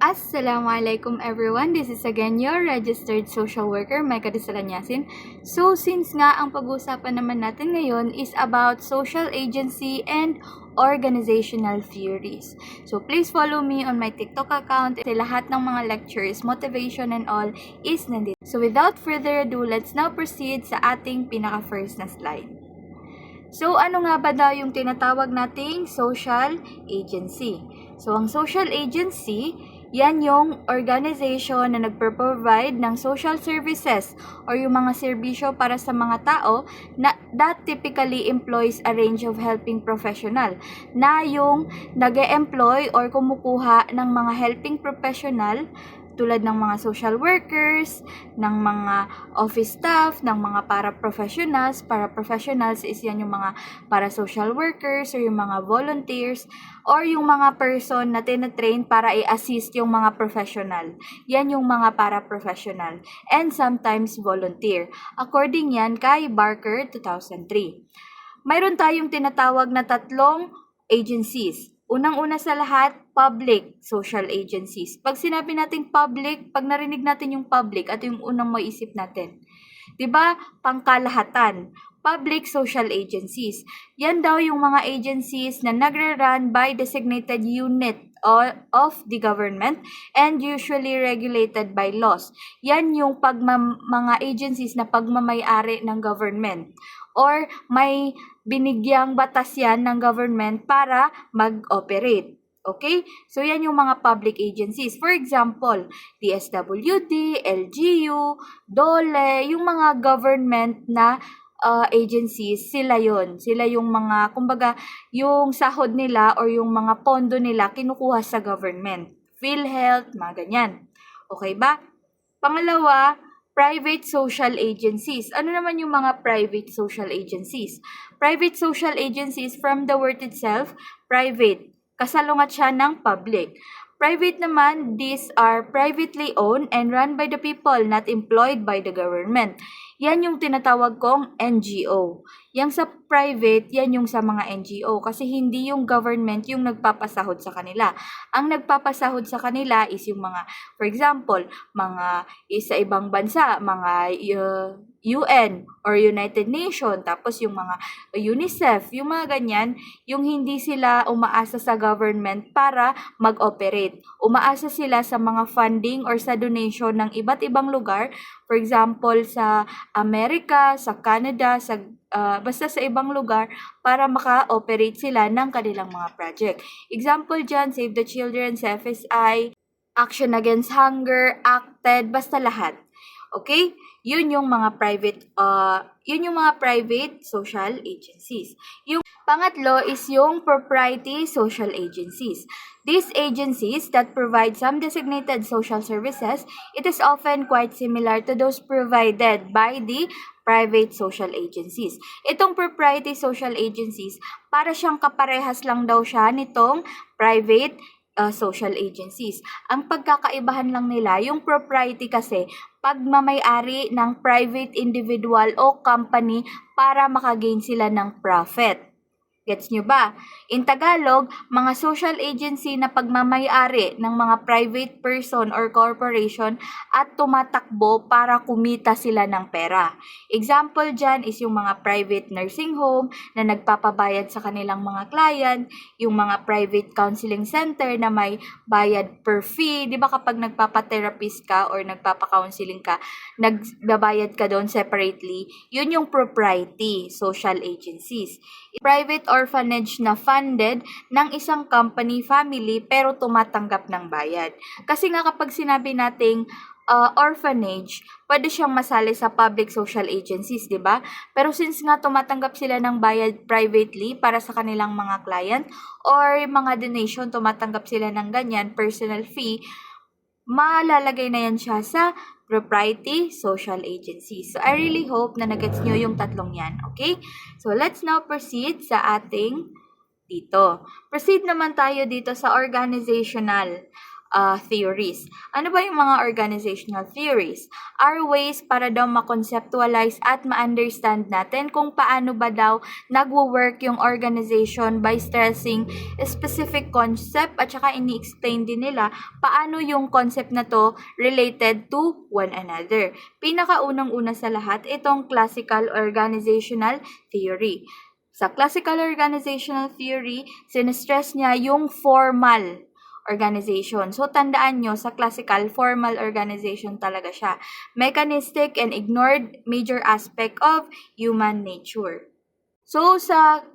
Assalamualaikum everyone. This is again your registered social worker, Micah Disalanyasin. So, since nga ang pag-uusapan naman natin ngayon is about social agency and organizational theories. So, please follow me on my TikTok account. Lahat ng mga lectures, motivation and all is nandito. So, without further ado, let's now proceed sa ating pinaka-first na slide. So, ano nga ba daw yung tinatawag nating social agency? So, ang social agency, yan yung organization na nagpo-provide ng social services or yung mga serbisyo para sa mga tao na that typically employs a range of helping professional na yung nag-e-employ or kumukuha ng mga helping professional tulad ng mga social workers, ng mga office staff, ng mga para-professionals. Para-professionals is yan yung mga para-social workers or yung mga volunteers or yung mga person na tinatrain para i-assist yung mga professional. Yan yung mga para-professional. And sometimes volunteer. According yan kay Barker 2003. Mayroon tayong tinatawag na tatlong agencies. Unang-una sa lahat, public social agencies. Pag sinabi nating public, pag narinig natin yung public, at yung unang maisip natin. 'Di ba? Pangkalahatan. Public social agencies. Yan daw yung mga agencies na nagre-run by designated unit of the government and usually regulated by laws. Yan yung mga agencies na pagmamay-ari ng government or may binigyang batas yan ng government para mag-operate. Okay? So, yan yung mga public agencies. For example, DSWD, LGU, DOLE, yung mga government na agencies, sila yon. Sila yung mga, kumbaga, yung sahod nila or yung mga pondo nila kinukuha sa government. PhilHealth, mga ganyan. Okay ba? Pangalawa, private social agencies. Ano naman yung mga private social agencies? Private social agencies, from the word itself, private. Kasalungat siya ng public. Private naman, these are privately owned and run by the people, not employed by the government. Yan yung tinatawag kong NGO. Yang sa private, yan yung sa mga NGO kasi hindi yung government yung nagpapasahod sa kanila. Ang nagpapasahod sa kanila is yung mga, for example, mga sa ibang bansa, mga UN or United Nations, tapos yung mga UNICEF, yung mga ganyan, yung hindi sila umaasa sa government para mag-operate. Umaasa sila sa mga funding or sa donation ng iba't ibang lugar, for example, sa Amerika, sa Canada, basta sa ibang lugar para maka-operate sila ng kanilang mga project. Example dyan, Save the Children, sa FSI, Action Against Hunger, ACTED, basta lahat. Okay? Yun yung mga private social agencies. Yung pangatlo is yung proprietary social agencies. These agencies that provide some designated social services, it is often quite similar to those provided by the private social agencies. Itong proprietary social agencies, para siyang kaparehas lang daw siya nitong private social agencies. Ang pagkakaibahan lang nila, yung propriety kasi, pagmamay-ari ng private individual o company para makagain sila ng profit. Gets nyo ba? In Tagalog, mga social agency na pagmamay-ari ng mga private person or corporation at tumatakbo para kumita sila ng pera. Example dyan is yung mga private nursing home na nagpapabayad sa kanilang mga client, yung mga private counseling center na may bayad per fee. Di ba kapag nagpapa-therapist ka or nagpapa-counseling ka, nagbabayad ka doon separately, yun yung proprietary social agencies. Private orphanage na funded ng isang company family pero tumatanggap ng bayad. Kasi nga kapag sinabi nating orphanage, pwede siyang masali sa public social agencies, di ba? Pero since nga tumatanggap sila ng bayad privately para sa kanilang mga client or mga donation, tumatanggap sila ng ganyan, personal fee, malalagay na yan siya sa proprietary social agencies. So, I really hope na nagets nyo yung tatlong yan, okay? So, let's now proceed sa ating dito. Proceed naman tayo dito sa organizational. theories. Ano ba yung mga organizational theories? Are ways para daw ma-conceptualize at ma-understand natin kung paano ba daw nagwo-work yung organization by stressing a specific concept at saka ini-explain din nila paano yung concept na to related to one another. Pinakaunang-una sa lahat, itong classical organizational theory. Sa classical organizational theory, sinestress niya yung formal organization. So, tandaan nyo, sa classical, formal organization talaga siya. Mechanistic and ignored major aspect of human nature. So sa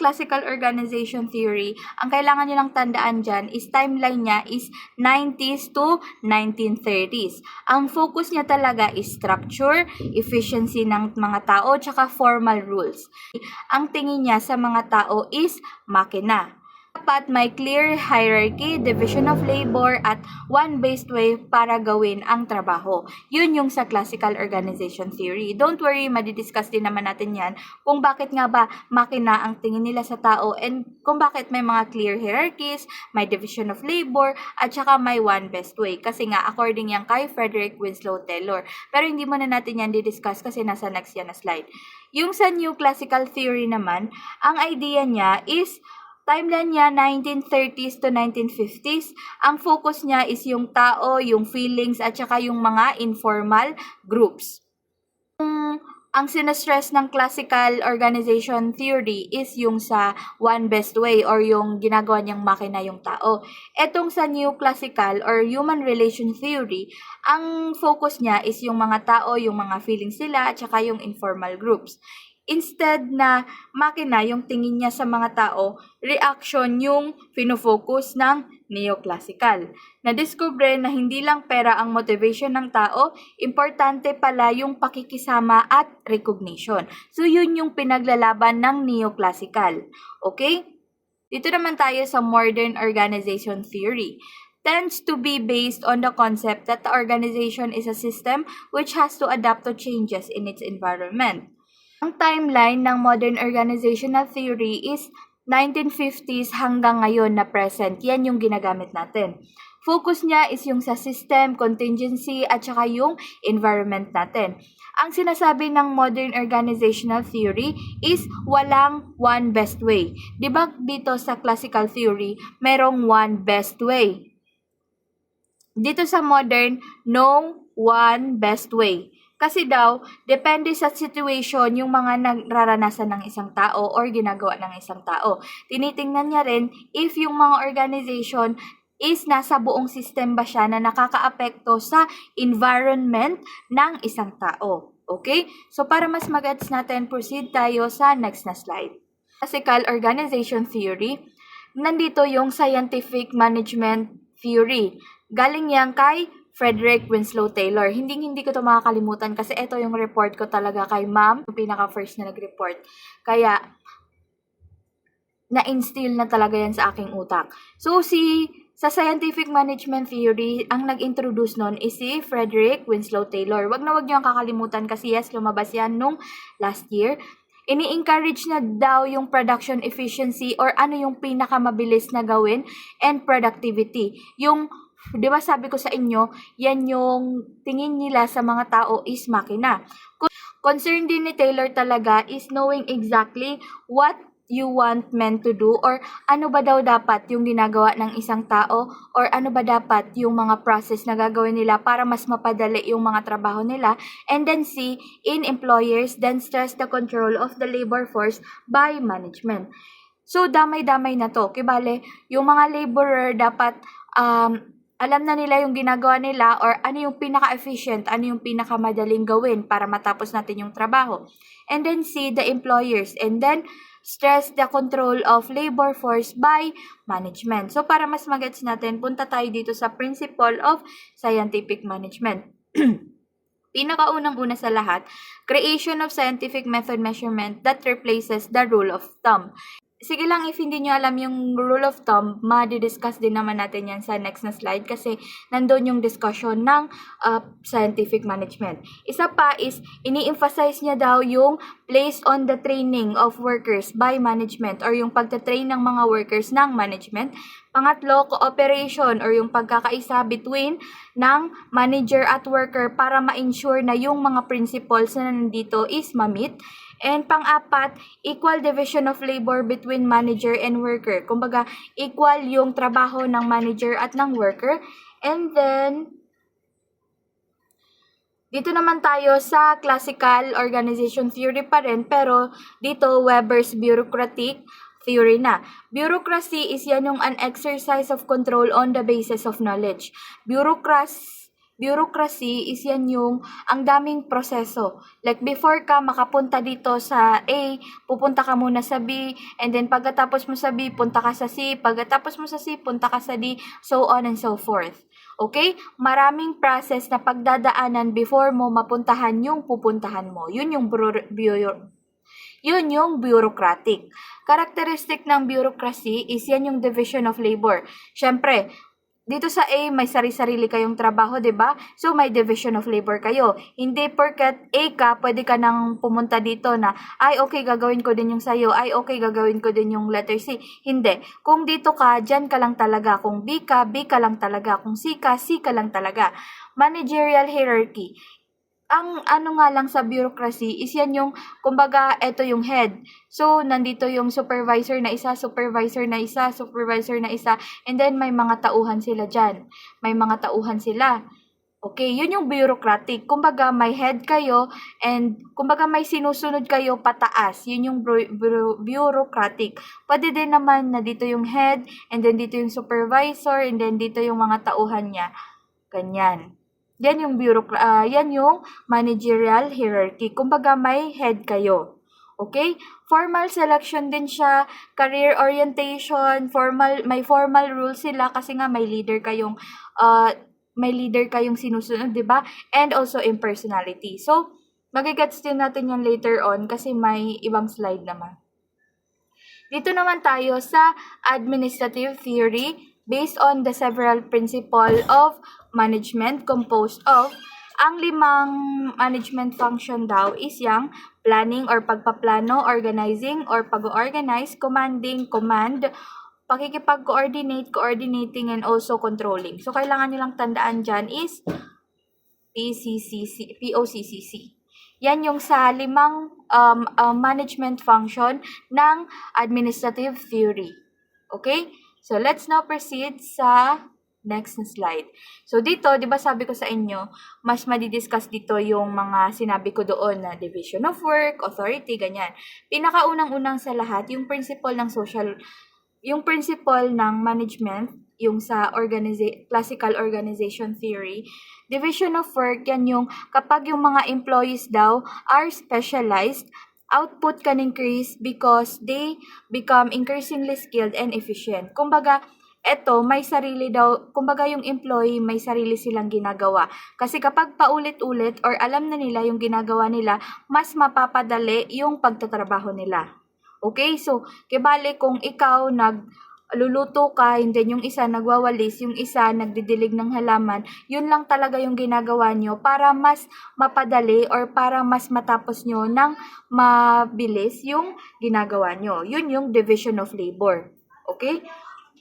classical organization theory, ang kailangan nyo lang tandaan dyan is timeline niya is 90s to 1930s. Ang focus niya talaga is structure, efficiency ng mga tao, tsaka formal rules. Ang tingin niya sa mga tao is makina. Dapat may clear hierarchy, division of labor, at one-based way para gawin ang trabaho. Yun yung sa classical organization theory. Don't worry, madidiscuss din naman natin yan kung bakit nga ba makina ang tingin nila sa tao and kung bakit may mga clear hierarchies, may division of labor, at saka may one-best way. Kasi nga, according yan kay Frederick Winslow Taylor. Pero hindi muna natin yan didiscuss kasi nasa next yan na slide. Yung sa new classical theory naman, ang idea niya is timeline niya 1930s to 1950s. Ang focus niya is yung tao, yung feelings, at saka yung mga informal groups. Ang sinestress ng classical organization theory is yung sa one best way or yung ginagawa niyang makina yung tao. Etong sa new classical or human relation theory, ang focus niya is yung mga tao, yung mga feelings nila, at saka yung informal groups. Instead na makina yung tingin niya sa mga tao, reaction yung pinofocus ng neoclassical. Nadiskubre na hindi lang pera ang motivation ng tao, importante pala yung pakikisama at recognition. So yun yung pinaglalaban ng neoclassical. Okay? Dito naman tayo sa modern organization theory. Tends to be based on the concept that the organization is a system which has to adapt to changes in its environment. Ang timeline ng modern organizational theory is 1950s hanggang ngayon na present. Yan yung ginagamit natin. Focus niya is yung sa system, contingency, at saka yung environment natin. Ang sinasabi ng modern organizational theory is walang one best way. Diba dito sa classical theory, merong one best way. Dito sa modern, no one best way. Kasi daw, depende sa situation yung mga nararanasan ng isang tao or ginagawa ng isang tao. Tinitingnan niya rin if yung mga organization is nasa buong system ba siya na nakakaapekto sa environment ng isang tao. Okay? So para mas magets natin, proceed tayo sa next na slide. Classical organization theory, nandito yung scientific management theory. Galing yan kay Frederick Winslow Taylor. Hindi ko to makakalimutan kasi ito yung report ko talaga kay ma'am, yung pinaka-first na nag-report. Kaya, na-instill na talaga yan sa aking utak. So, sa scientific management theory, ang nag-introduce nun is si Frederick Winslow Taylor. Wag niyo ang kakalimutan kasi yes, lumabas yan nung last year. Ini-encourage na daw yung production efficiency or ano yung pinakamabilis na gawin and productivity. Yung di ba sabi ko sa inyo, yan yung tingin nila sa mga tao is makina. Concern din ni Taylor talaga is knowing exactly what you want men to do or ano ba daw dapat yung ginagawa ng isang tao or ano ba dapat yung mga process na gagawin nila para mas mapadali yung mga trabaho nila. And then C, in employers, then stress the control of the labor force by management. So, damay-damay na to. Kibale, yung mga laborer dapat alam na nila yung ginagawa nila or ano yung pinaka-efficient, ano yung pinaka-madaling gawin para matapos natin yung trabaho. And then C, the employers. And then, stress the control of labor force by management. So, para mas magets natin, punta tayo dito sa principle of scientific management. Pinakaunang-una sa lahat, creation of scientific method measurement that replaces the rule of thumb. sige lang, if hindi nyo alam yung rule of thumb, ma-discuss din naman natin yan sa next na slide kasi nandun yung discussion ng scientific management. Isa pa is, ini-emphasize niya daw yung placed on the training of workers by management or yung pagtatrain ng mga workers ng management. Pangatlo, cooperation or yung pagkakaisa between ng manager at worker para ma-ensure na yung mga principles na nandito is ma-meet. And pang-apat, equal division of labor between manager and worker. Kumbaga, equal yung trabaho ng manager at ng worker. And then, dito naman tayo sa classical organization theory pa rin, pero dito Weber's bureaucratic theory na. Bureaucracy is yan yung an exercise of control on the basis of knowledge. Bureaucracy is yan yung ang daming proseso. Like before ka makapunta dito sa A, pupunta ka muna sa B, and then pagkatapos mo sa B, punta ka sa C, pagkatapos mo sa C, punta ka sa D, so on and so forth. Okay? Maraming process na pagdadaanan before mo mapuntahan yung pupuntahan mo. Yun yung bureaucratic. Characteristic ng bureaucracy is yan yung division of labor. Syempre, dito sa A, may sari-sarili kayong trabaho, di ba? So, may division of labor kayo. Hindi porket A ka, pwede ka nang pumunta dito na, ay, okay, gagawin ko din yung sayo. Ay, okay, gagawin ko din yung letter C. Hindi. Kung dito ka, dyan ka lang talaga. Kung B ka lang talaga. Kung C ka lang talaga. Managerial hierarchy. Ang ano nga lang sa bureaucracy is yan yung, kumbaga, eto yung head. So, nandito yung supervisor na isa, and then may mga tauhan sila dyan. May mga tauhan sila. Okay, yun yung bureaucratic. Kumbaga, may head kayo, and kumbaga may sinusunod kayo pataas. Yun yung bureaucratic. Pwede din naman na dito yung head, and then dito yung supervisor, and then dito yung mga tauhan niya. Ganyan. Yan yung yan yung managerial hierarchy. Kumbaga may head kayo. Okay? Formal selection din siya, career orientation, may formal rules sila kasi nga may leader kayong sinusunod, 'di ba? And also impersonality. So, magigets din natin yan later on kasi may ibang slide naman. Dito naman tayo sa administrative theory based on the several principle of management composed of ang 5 management function daw is yung planning or pagpaplano, organizing or pag-organize, commanding, command, pakikipag-coordinate, coordinating, and also controlling. So, kailangan nyo lang tandaan dyan is POCCC. Yan yung sa 5 management function ng administrative theory. Okay? So, let's now proceed sa next slide. So, dito, di ba sabi ko sa inyo, mas madidiscuss dito yung mga sinabi ko doon na division of work, authority, ganyan. Pinakaunang-unang sa lahat, yung principle ng management, yung sa classical organization theory, division of work, yan yung kapag yung mga employees daw are specialized, output can increase because they become increasingly skilled and efficient. Kumbaga, may sarili daw, kumbaga yung employee may sarili silang ginagawa. Kasi kapag paulit-ulit or alam na nila yung ginagawa nila, mas mapapadali yung pagtatrabaho nila. Okay? So, kibali kung ikaw nagluluto ka, and then yung isa nagwawalis, yung isa nagdidilig ng halaman, yun lang talaga yung ginagawa nyo para mas mapadali or para mas matapos nyo ng mabilis yung ginagawa nyo. Yun yung division of labor. Okay?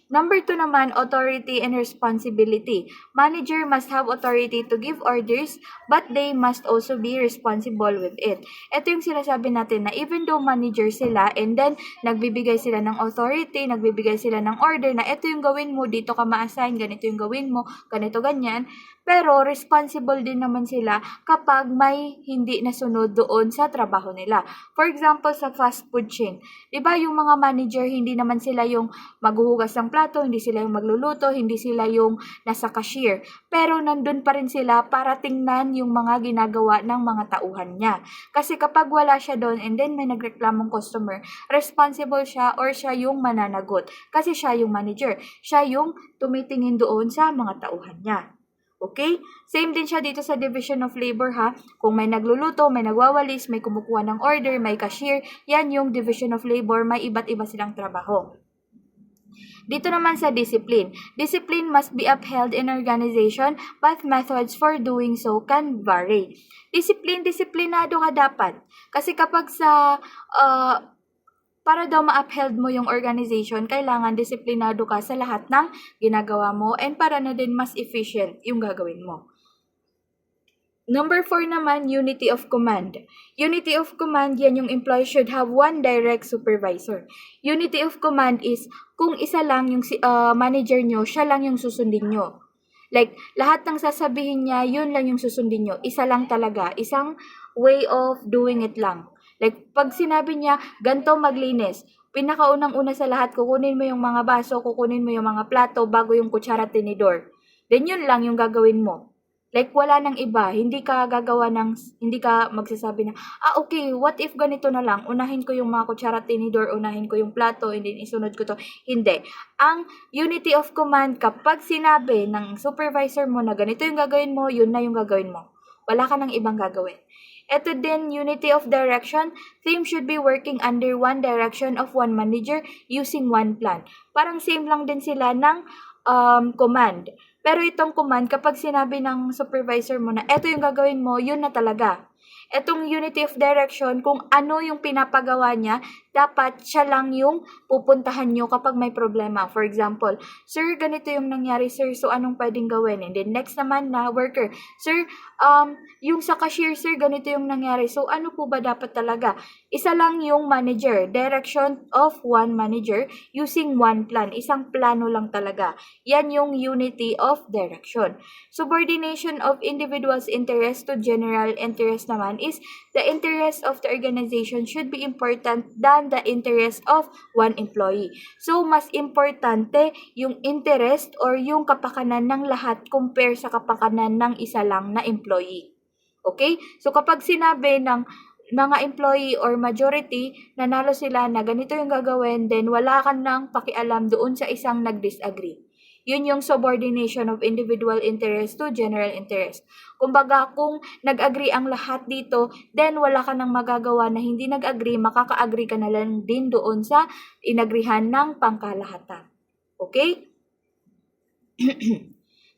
Number 2 naman, authority and responsibility. Manager must have authority to give orders, but they must also be responsible with it. Ito yung sinasabi natin na even though manager sila and then nagbibigay sila ng authority, nagbibigay sila ng order na ito yung gawin mo, dito ka ma-assign, ganito yung gawin mo, ganito ganyan, pero responsible din naman sila kapag may hindi nasunod doon sa trabaho nila. For example, sa fast food chain, di ba yung mga manager, hindi naman sila yung maghuhugas ng plato, hindi sila yung magluluto, hindi sila yung nasa cashier. Pero nandun pa rin sila para tingnan yung mga ginagawa ng mga tauhan niya. Kasi kapag wala siya doon and then may nagreklamong customer, responsible siya or siya yung mananagot. Kasi siya yung manager. Siya yung tumitingin doon sa mga tauhan niya. Okay? Same din siya dito sa division of labor ha. Kung may nagluluto, may nagwawalis, may kumukuha ng order, may cashier, yan yung division of labor, may iba't iba silang trabaho. Dito naman sa discipline. Discipline must be upheld in organization, but methods for doing so can vary. Disiplinado ka dapat. Kasi kapag para daw ma-upheld mo yung organization, kailangan disiplinado ka sa lahat ng ginagawa mo and para na din mas efficient yung gagawin mo. Number 4 naman, unity of command. Unity of command, yan yung employee should have one direct supervisor. Unity of command is kung isa lang yung manager nyo, siya lang yung susundin nyo. Like, lahat ng sasabihin niya, yun lang yung susundin nyo. Isa lang talaga. Isang way of doing it lang. Like, pag sinabi niya, ganito maglinis, pinakaunang-una sa lahat, kukunin mo yung mga baso, kukunin mo yung mga plato, bago yung kutsara at tinidor. Then, yun lang yung gagawin mo. Like, wala nang iba. Hindi ka magsasabi na, okay, what if ganito na lang? Unahin ko yung mga kutsara at tinidor, unahin ko yung plato, and then isunod ko to. Hindi. Ang unity of command, kapag sinabi ng supervisor mo na ganito yung gagawin mo, yun na yung gagawin mo. Wala ka nang ibang gagawin. Ito din, unity of direction. Team should be working under one direction of one manager using one plan. Parang same lang din sila ng command. Pero itong command, kapag sinabi ng supervisor mo na eto yung gagawin mo, yun na talaga. Etong unity of direction, kung ano yung pinapagawa niya, dapat siya lang yung pupuntahan nyo kapag may problema. For example, sir, ganito yung nangyari, sir, so anong pwedeng gawin? And then next naman na worker, sir, yung sa cashier, sir, ganito yung nangyari, so ano po ba dapat talaga? Isa lang yung manager, direction of one manager using one plan. Isang plano lang talaga. Yan yung unity of direction. Subordination of individual's interest to general interest naman is the interest of the organization should be important than the interest of one employee. So, mas importante yung interest or yung kapakanan ng lahat compare sa kapakanan ng isa lang na employee. Okay? So, kapag sinabi ng mga employee or majority, nanalo sila na ganito yung gagawin, then wala ka nang pakialam doon sa isang nag-disagree. Yun yung subordination of individual interest to general interest. Kumbaga, kung nag-agree ang lahat dito, then wala ka nang magagawa na hindi nag-agree, makaka-agree ka na lang din doon sa inagrihan ng pangkalahatan. Okay?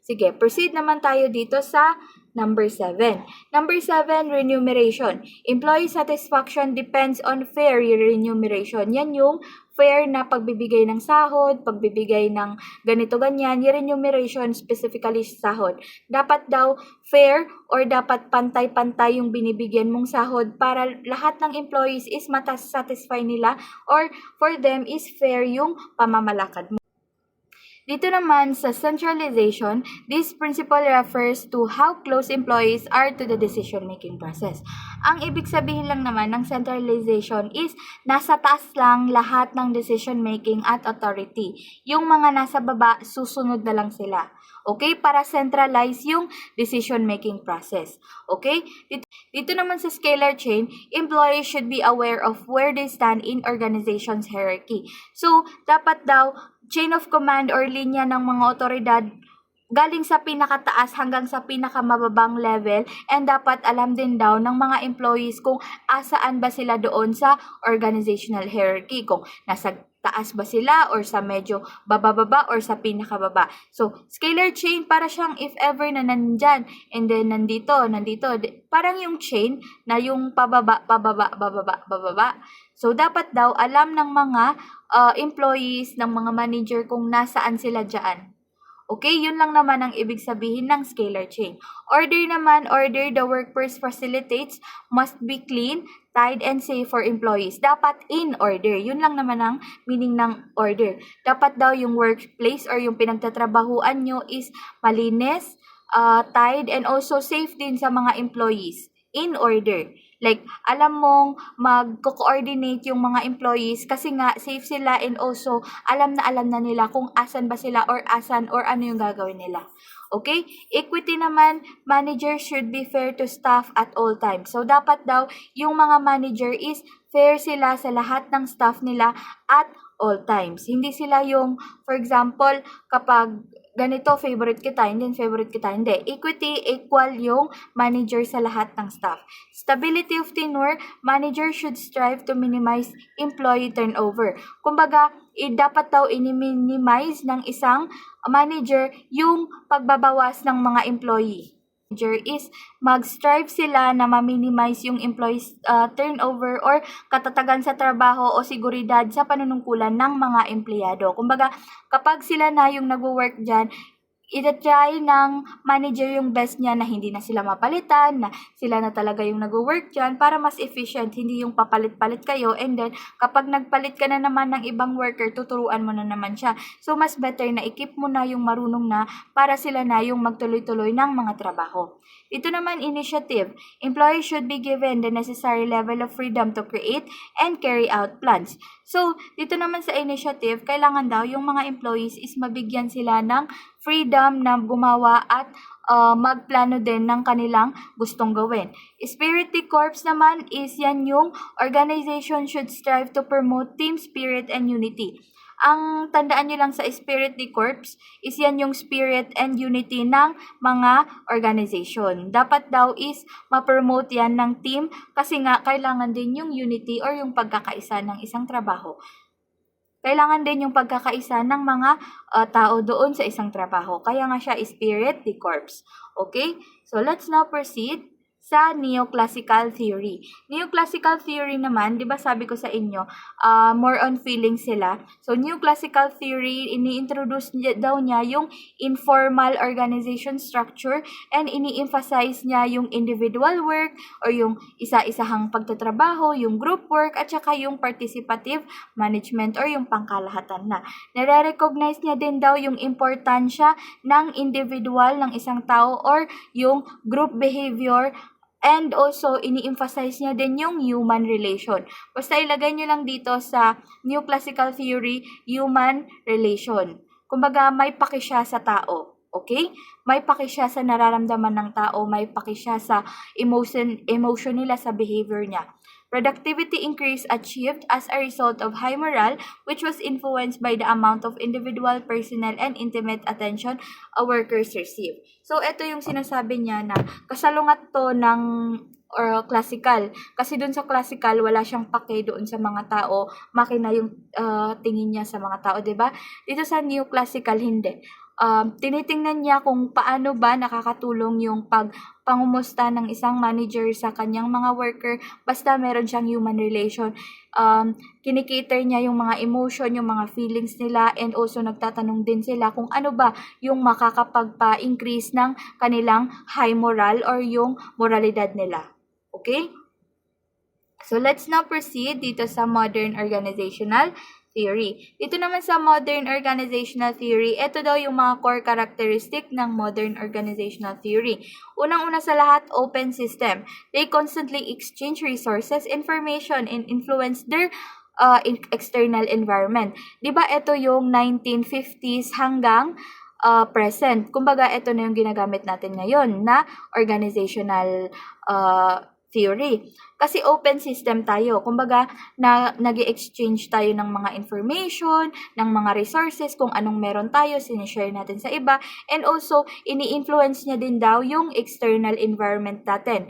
Sige, proceed naman tayo dito sa number 7. Number 7, remuneration. Employee satisfaction depends on fair remuneration. Yan yung fair na pagbibigay ng sahod, pagbibigay ng ganito-ganyan, yung remuneration specifically sahod. Dapat daw fair or dapat pantay-pantay yung binibigyan mong sahod para lahat ng employees is matasatisfy nila or for them is fair yung pamamalakad mo. Dito naman sa centralization, this principle refers to how close employees are to the decision-making process. Ang ibig sabihin lang naman ng centralization is nasa taas lang lahat ng decision-making at authority. Yung mga nasa baba, susunod na lang sila. Okay? Para centralize yung decision-making process. Okay? Dito naman sa scalar chain, employees should be aware of where they stand in organization's hierarchy. So, dapat daw chain of command or linya ng mga otoridad galing sa pinakataas hanggang sa pinakamababang level and dapat alam din daw ng mga employees kung asaan ba sila doon sa organizational hierarchy, kung nasa taas ba sila or sa medyo bababa or sa pinakababa. So, scalar chain para siyang if ever na nandyan and then nandito. Parang yung chain na yung pababa. So, dapat daw alam ng mga employees, ng mga manager kung nasaan sila dyan. Okay, yun lang naman ang ibig sabihin ng scalar chain. Order naman, the workplace facilitates must be clean, tied, and safe for employees. Dapat in order. Yun lang naman ang meaning ng order. Dapat daw yung workplace or yung pinagtatrabahuan nyo is malinis, tied, and also safe din sa mga employees. In order. Like, alam mong mag-coordinate yung mga employees kasi nga safe sila and also alam na nila kung asan ba sila or asan or ano yung gagawin nila. Okay? Equity naman, manager should be fair to staff at all times. So, dapat daw yung mga manager is fair sila sa lahat ng staff nila at all times. Hindi sila yung, for example, kapag ganito, favorite kita, hindi favorite kita. Hindi. Equity, equal yung manager sa lahat ng staff. Stability of tenure, manager should strive to minimize employee turnover. Kumbaga, dapat daw i-minimize ng isang manager yung pagbabawas ng mga employee. Manager is mag-strive sila na ma-minimize yung employees turnover or katatagan sa trabaho o seguridad sa panunungkulan ng mga empleyado. Kumbaga, kapag sila na yung nagwo-work dyan, ita-try ng manager yung best niya na hindi na sila mapalitan, na sila na talaga yung nag-work dyan para mas efficient, hindi yung papalit-palit kayo, and then kapag nagpalit ka na naman ng ibang worker, tuturuan mo na naman siya. So, mas better na i-keep mo na yung marunong na para sila na yung magtuloy-tuloy ng mga trabaho. Ito naman, initiative. Employees should be given the necessary level of freedom to create and carry out plans. So, dito naman sa initiative, kailangan daw yung mga employees is mabigyan sila ng freedom na gumawa at magplano din ng kanilang gustong gawin. Spirit de Corps naman is yan yung organization should strive to promote team spirit and unity. Ang tandaan nyo lang sa Spirit de Corps is yan yung spirit and unity ng mga organization. Dapat daw is ma-promote yan ng team kasi nga kailangan din yung unity or yung pagkakaisa ng isang trabaho. Kailangan din yung pagkakaisa ng mga tao doon sa isang trabaho. Kaya nga siya Spirit de Corps. Okay? So, let's now proceed sa neoclassical theory. Neoclassical theory naman, di ba sabi ko sa inyo, more on feelings sila. So, neoclassical theory, ini-introduce daw niya yung informal organization structure and ini-emphasize niya yung individual work or yung isa-isahang pagtatrabaho, yung group work, at saka yung participative management or yung pangkalahatan na. Nare-recognize niya din daw yung importansya ng individual ng isang tao or yung group behavior. And also, ini-emphasize niya din yung human relation. Basta ilagay niyo lang dito sa neoclassical theory, human relation. Kumbaga, may paki siya sa tao. Okay? May paki siya sa nararamdaman ng tao, may paki siya sa emotion nila, sa behavior niya. Productivity increase achieved as a result of high morale, which was influenced by the amount of individual, personal, and intimate attention a workers receive. So, ito yung sinasabi niya na kasalungat to ng classical. Kasi dun sa classical, wala siyang pake doon sa mga tao. Makina yung tingin niya sa mga tao, diba? Dito sa neoclassical, hindi. Tinitingnan niya kung paano ba nakakatulong yung pangumusta ng isang manager sa kanyang mga worker, basta meron siyang human relation. Kinikater niya yung mga emotion, yung mga feelings nila, and also nagtatanong din sila kung ano ba yung makakapagpa-increase ng kanilang high moral or yung moralidad nila. Okay? So, let's now proceed dito sa modern organizational theory. Dito naman sa modern organizational theory, ito daw yung mga core characteristic ng modern organizational theory. Unang-una sa lahat, open system. They constantly exchange resources, information, and influence their external environment. Diba ito yung 1950s hanggang present. Kumbaga, ito na yung ginagamit natin ngayon na organizational theory. Kasi open system tayo. Kumbaga, nag-exchange tayo ng mga information, ng mga resources, kung anong meron tayo, sinishare natin sa iba. And also, ini-influence niya din daw yung external environment natin.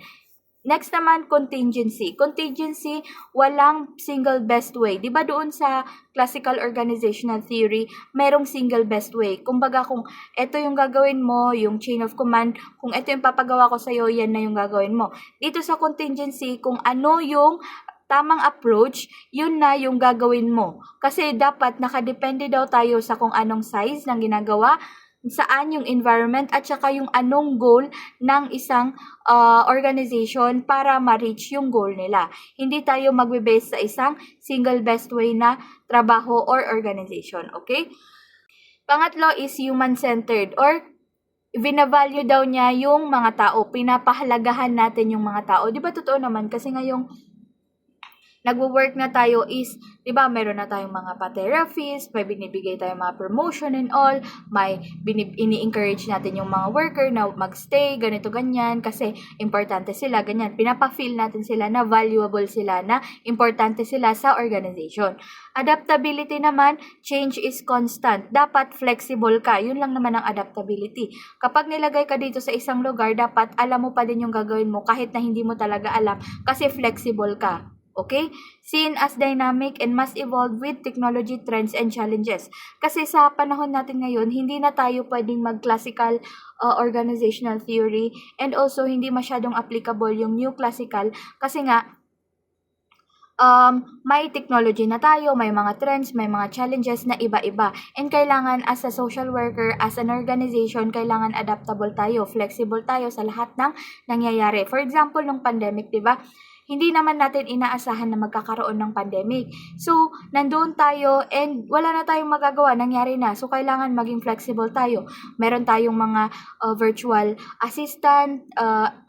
Next naman, contingency. Contingency, walang single best way. Diba doon sa classical organizational theory, merong single best way. Kumbaga, kung ito yung gagawin mo, yung chain of command, kung ito yung papagawa ko sa'yo, yan na yung gagawin mo. Dito sa contingency, kung ano yung tamang approach, yun na yung gagawin mo. Kasi dapat nakadepende daw tayo sa kung anong size ng ginagawa, saan yung environment, at saka yung anong goal ng isang organization para ma-reach yung goal nila. Hindi tayo magbe-base sa isang single best way na trabaho or organization. Okay? Pangatlo is human-centered or binavalue daw niya yung mga tao. Pinapahalagahan natin yung mga tao. Di ba totoo naman? Kasi ngayong nagwo-work na tayo is, di ba, meron na tayong mga pa-therapies, may binibigay tayong mga promotion and all, may ini-encourage natin yung mga worker na magstay, ganito, ganyan, kasi importante sila, ganyan. Pinapa-feel natin sila na valuable sila, na importante sila sa organization. Adaptability naman, change is constant. Dapat flexible ka. Yun lang naman ang adaptability. Kapag nilagay ka dito sa isang lugar, dapat alam mo pa din yung gagawin mo kahit na hindi mo talaga alam kasi flexible ka. Okay? Seen as dynamic and must evolve with technology trends and challenges. Kasi sa panahon natin ngayon, hindi na tayo pwedeng mag-classical organizational theory, and also hindi masyadong applicable yung new classical kasi nga may technology na tayo, may mga trends, may mga challenges na iba-iba. And kailangan as a social worker, as an organization, kailangan adaptable tayo, flexible tayo sa lahat ng nangyayari. For example, nung pandemic, 'di ba? Hindi naman natin inaasahan na magkakaroon ng pandemic. So, nandoon tayo and wala na tayong magagawa, nangyari na. So, kailangan maging flexible tayo. Meron tayong mga virtual assistant,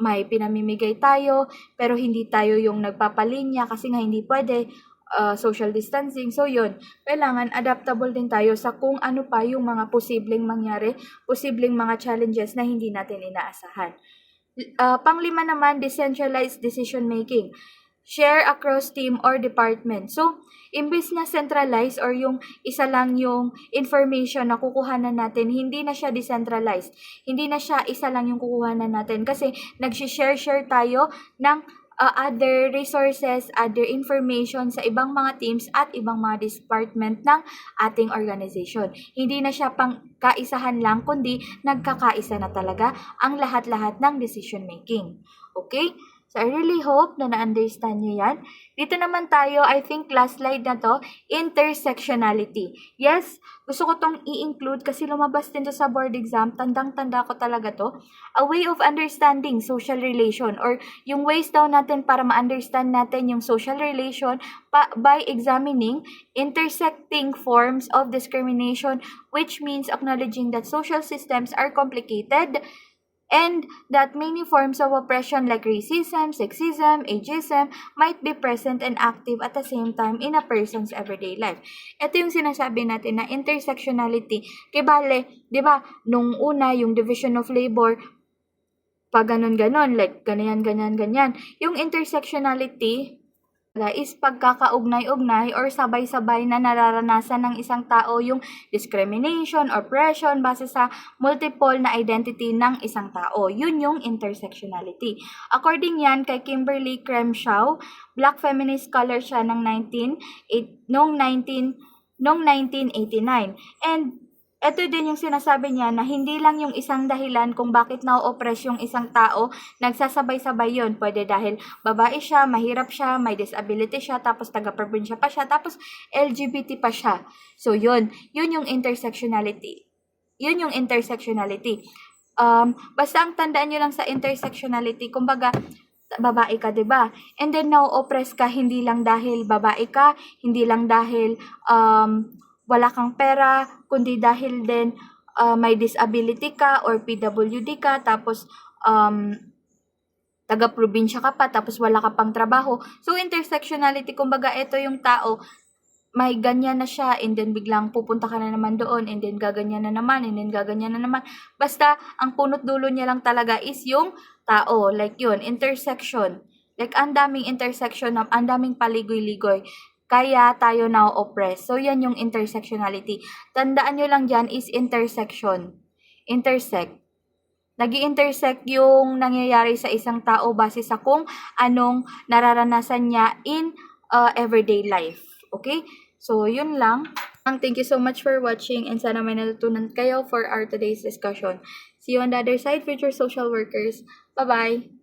may pinamimigay tayo, pero hindi tayo yung nagpapalinya kasi nga hindi pwede, social distancing. So, yun, kailangan adaptable din tayo sa kung ano pa yung mga posibleng mangyari, posibleng mga challenges na hindi natin inaasahan. Panglima naman, decentralized decision making. Share across team or department. So, imbes na centralized or yung isa lang yung information na kukuhanan natin, hindi na siya decentralized. Hindi na siya isa lang yung kukuhanan natin kasi nag-share tayo ng other resources, other information sa ibang mga teams at ibang mga department ng ating organization. Hindi na siya pang kaisahan lang, kundi nagkakaisa na talaga ang lahat-lahat ng decision making. Okay? So, I really hope na na-understand nyo yan. Dito naman tayo, I think last slide na to, intersectionality. Yes, gusto ko tong i-include kasi lumabas din to sa board exam. Tandang-tanda ko talaga to. A way of understanding social relation, or yung ways daw natin para ma-understand natin yung social relation by examining intersecting forms of discrimination, which means acknowledging that social systems are complicated, and that many forms of oppression like racism, sexism, ageism might be present and active at the same time in a person's everyday life. Ito yung sinasabi natin na intersectionality. Kaya bale, di ba, nung una, yung division of labor, pag ganon-ganon, like ganyan. Yung intersectionality is pagkakaugnay-ugnay or sabay-sabay na nararanasan ng isang tao yung discrimination, oppression, base sa multiple na identity ng isang tao. Yun yung intersectionality. According yan kay Kimberly Crenshaw, black feminist scholar siya noong 1989. And ito din yung sinasabi niya na hindi lang yung isang dahilan kung bakit na-oppress yung isang tao, nagsasabay-sabay yun. Pwede dahil babae siya, mahirap siya, may disability siya, tapos taga-probinsya pa siya, tapos LGBT pa siya. So yun yung intersectionality. Yun yung intersectionality. Basta ang tandaan nyo lang sa intersectionality, kumbaga, babae ka, 'di ba? And then na-oppress ka hindi lang dahil babae ka, hindi lang dahil wala kang pera, kundi dahil din may disability ka or PWD ka, tapos taga-probinsya ka pa, tapos wala ka pang trabaho. So, intersectionality, kumbaga, ito yung tao, may ganyan na siya, and then biglang pupunta ka na naman doon, and then gaganyan na naman, and then gaganyan na naman. Basta, ang punot dulo niya lang talaga is yung tao. Like yun, intersection. Like, ang daming intersection, ang daming paligoy-ligoy. Kaya tayo na-oppress. So, yan yung intersectionality. Tandaan nyo lang dyan is intersection. Intersect. Nag-i-intersect yung nangyayari sa isang tao base sa kung anong nararanasan niya in everyday life. Okay? So, yun lang. Thank you so much for watching and sana may natutunan kayo for our today's discussion. See you on the other side, future social workers. Bye-bye!